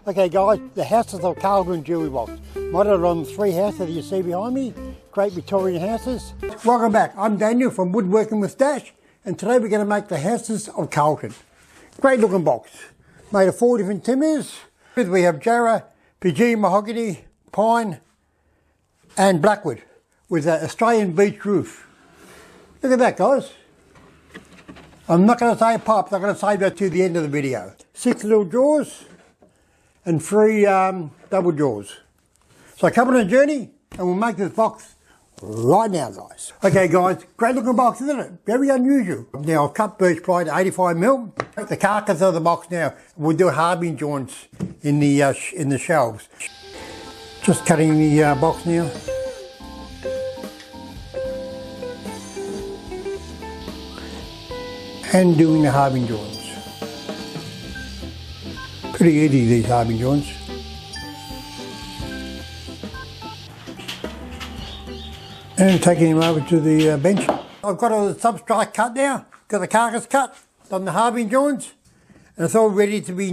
Okay guys, the houses of Carlton Jewelry Box. Modeled on 3 houses that you see behind me. Great Victorian houses. Welcome back, I'm Daniel from Woodworking with Dash, and today we're going to make the houses of Carlton. Great looking box. Made of 4 different timbers. We have Jarrah, PG, mahogany, pine and blackwood with an Australian beech roof. Look at that guys. I'm not going to say pop, I'm going to save that to the end of the video. 6 little drawers and 3 double drawers. So come on a journey and we'll make this box right now guys. Okay guys, great looking box isn't it? Very unusual. Now I've cut birch ply to 85mm. The carcass of the box now, we'll do halving joints in the shelves. Just cutting the box now. And doing the halving joints. Pretty easy these halving joints. And taking them over to the bench. I've got all the substrate cut now, got the carcass cut, done the halving joints, and it's all ready to be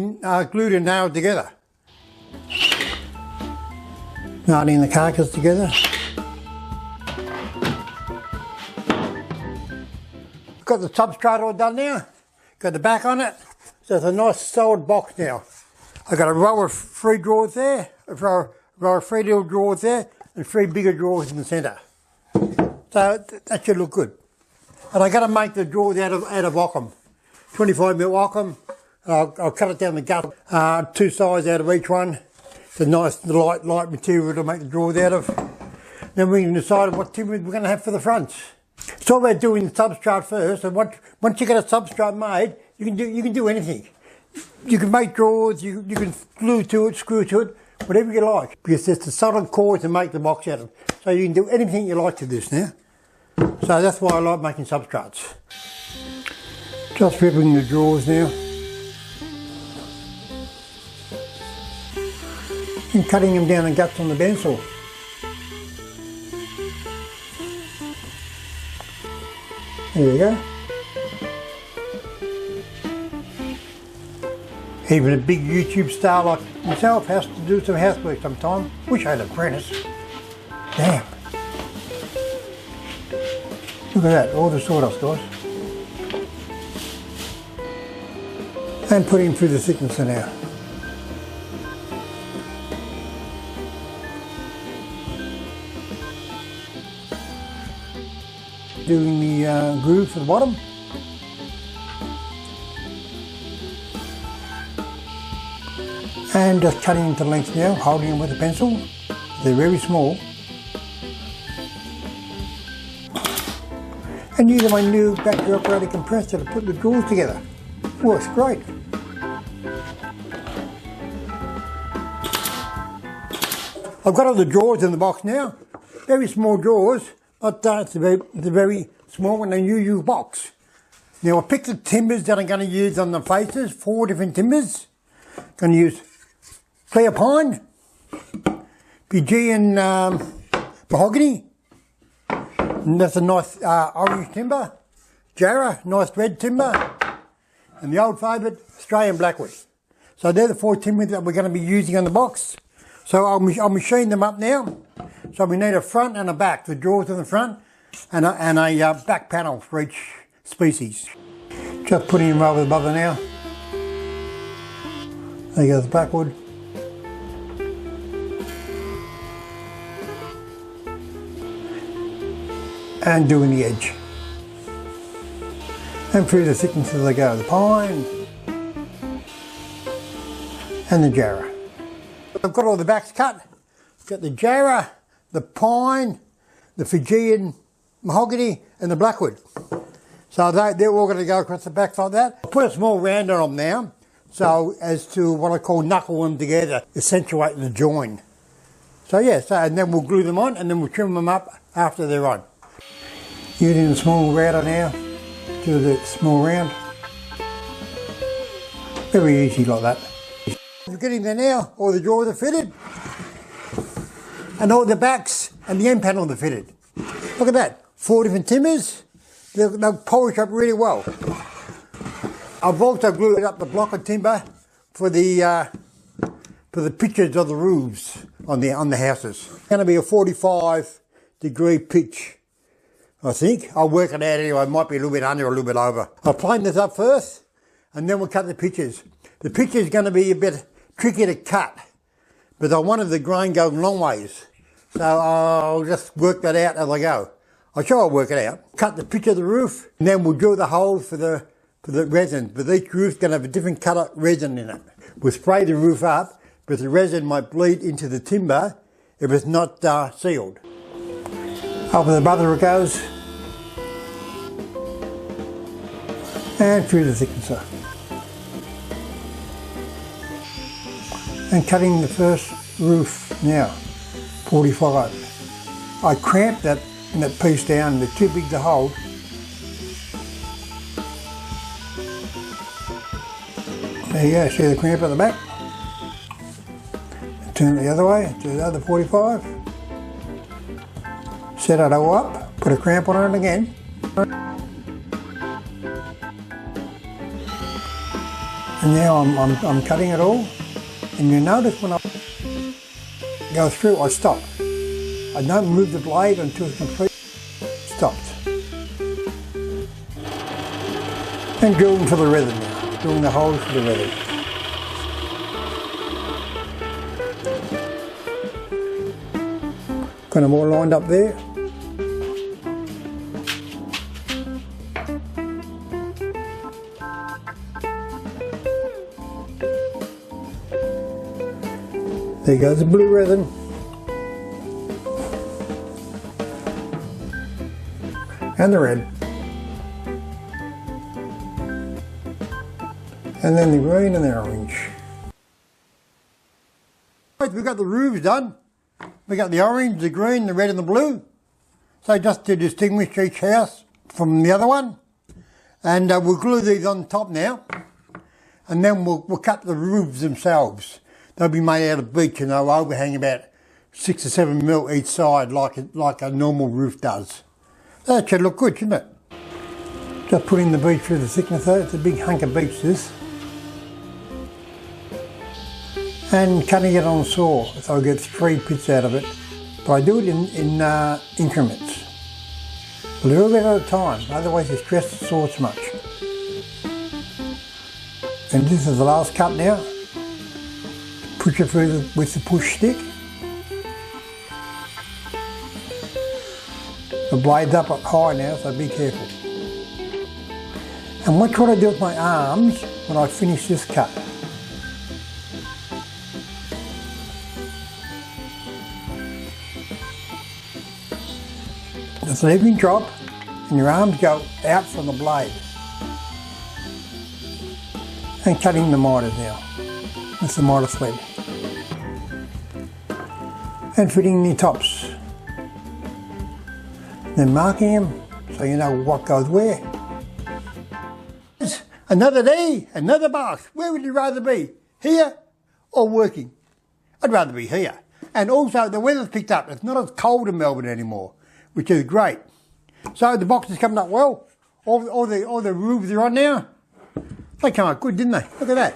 glued and nailed together. Nailing the carcass together. Got the substrate all done now, got the back on it, so it's a nice solid box now. I've got a row of 3 drawers there, a row of 3 little drawers there, and 3 bigger drawers in the centre. So that should look good. And I've got to make the drawers out of Ockham, 25mm Ockham. I'll cut it down the gut, 2 sides out of each one. It's a nice light material to make the drawers out of. Then we can decide what timber we're going to have for the fronts. It's all about doing the substrate first, and once you get a substrate made, you can do anything. You can make drawers, you can glue to it, screw to it, whatever you like. Because it's the solid core to make the box out of. So you can do anything you like to this now. So that's why I like making substrates. Just ripping the drawers now. And cutting them down the guts on the bandsaw. There you go. Even a big YouTube star like myself has to do some housework sometime. Wish I had an apprentice. Damn. Look at that, all the sawdust guys. And put him through the thicknesser now. Doing the groove for the bottom. And just cutting into length now, holding them with a pencil. They're very small. And using my new battery operated compressor to put the drawers together. Works great. I've got all the drawers in the box now. Very small drawers. But it's a very small and unusual box. Now I picked the timbers that I'm going to use on the faces, 4 different timbers. Going to use clear pine, PG and mahogany, and that's a nice orange timber, Jarrah, nice red timber, and the old favourite, Australian blackwood. So they're the 4 timbers that we're going to be using on the box. So I'll machine them up now. So we need a front and a back, the drawers in the front, and a back panel for each species. Just putting them over the bother now. There goes the blackwood. And doing the edge. And through the thickness as they go, the pine and the Jarrah. I've got all the backs cut. Got the Jarrah, the pine, the Fijian mahogany and the blackwood. So they're all going to go across the backs like that. Put a small round on them now, so as to what I call knuckle them together, accentuate the join. So yeah, and then we'll glue them on and then we'll trim them up after they're on. Using the small router now, do the small round. Very easy like that. We're getting there now, all the drawers are fitted. And all the backs and the end panel are fitted. Look at that, 4 different timbers. They'll polish up really well. I've also glued up the block of timber for the for the pitches of the roofs on the houses. It's going to be a 45-degree pitch, I think. I'll work it out anyway. It might be a little bit under or a little bit over. I'll plane this up first, and then we'll cut the pitches. The pitch is going to be a bit tricky to cut, but I wanted the grain going long ways. So I'll just work that out as I go. I'm sure I'll work it out. Cut the pitch of the roof, and then we'll drill the holes for the resin. But each roof's going to have a different colour resin in it. We'll spray the roof up, but the resin might bleed into the timber if it's not sealed. Over the bother it goes, and through the thicknesser. And cutting the first roof now, 45. I cramped that piece down, they're too big to hold. There you go, see the cramp at the back? Turn it the other way, to the other 45. Set it all up, put a cramp on it again. And now I'm cutting it all. And you notice when I go through, I stop. I don't move the blade until it's completely stopped. And drilling for the resin now, drilling the holes for the resin. Got them all lined up there. There goes the blue resin. And the red. And then the green and the orange. Right, we've got the roofs done. We got the orange, the green, the red and the blue. So just to distinguish each house from the other one. And we'll glue these on top now. And then we'll cut the roofs themselves. They'll be made out of beech and they'll overhang about 6 or 7 mil each side like a normal roof does. That should look good, shouldn't it? Just putting the beech through the thickness though. It's a big hunk of beech this. And cutting it on a saw so I get 3 pits out of it. But I do it in increments. A little bit at a time, otherwise you stress the saw too much. And this is the last cut now. Push it through with the push stick. The blade's up high now, so be careful. And watch what I do with my arms when I finish this cut. Just let me drop and your arms go out from the blade. And cutting the miters now with the miter thread. And fitting the tops. Then marking them so you know what goes where. Another day, another bath. Where would you rather be? Here or working? I'd rather be here. And also the weather's picked up. It's not as cold in Melbourne anymore, which is great. So the box is coming up well. All the roofs are on now. They come up good, didn't they? Look at that.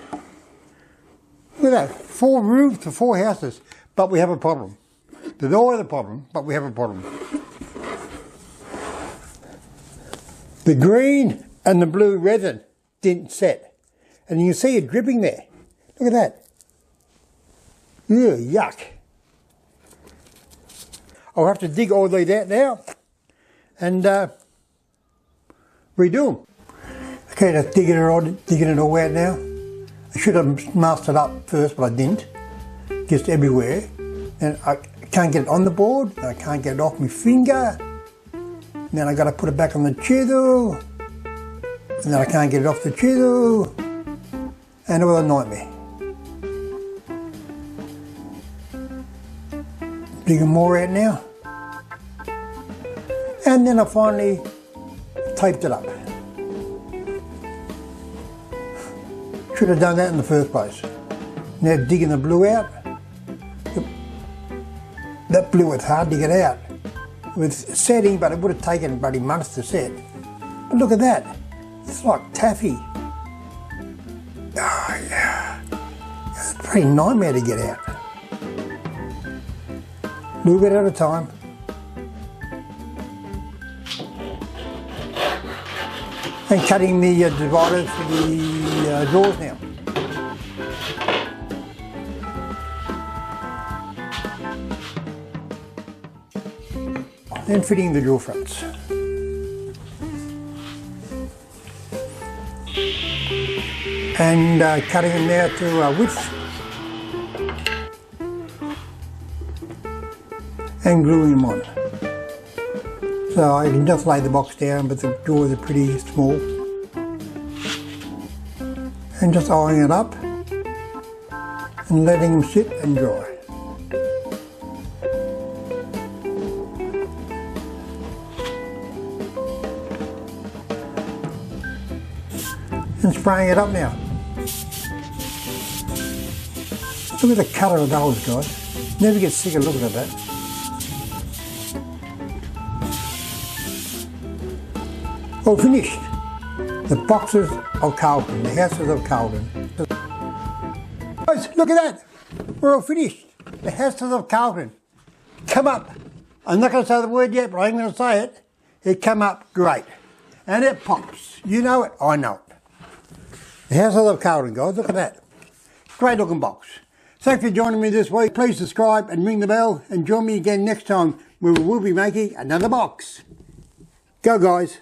Look at that. 4 roofs for 4 houses. But we have a problem. There's always a problem, but we have a problem. The green and the blue resin didn't set. And you can see it dripping there. Look at that. Ugh, yuck. I'll have to dig all these out now and redo them. Okay, just digging it all out now. I should have masked it up first, but I didn't. Just everywhere. And I can't get it on the board, I can't get it off my finger. And then I got to put it back on the chisel. And then I can't get it off the chisel. And it was a nightmare. Digging more out now. And then I finally taped it up. Should have done that in the first place. Now digging the blue out. That blue was hard to get out. It was setting, but it would have taken bloody months to set. But look at that. It's like taffy. Oh yeah. It's Pretty nightmare to get out. A little bit at a time. And cutting the dividers for the doors now. And fitting the door fronts. And cutting them now to width. And gluing them on. So I can just lay the box down, but the doors are pretty small. And just eyeing it up and letting them sit and dry. And spraying it up now. Look at the colour of those, guys. Never get sick of looking at that. All finished. The boxes of Carlton, the houses of Carlton. Guys, look at that. We're all finished. The houses of Carlton. Come up. I'm not going to say the word yet, but I'm going to say it. It come up great. And it pops. You know it, I know it. The houses of Carlton, guys, look at that. Great looking box. Thanks for joining me this week. Please subscribe and ring the bell and join me again next time where we will be making another box. Go guys.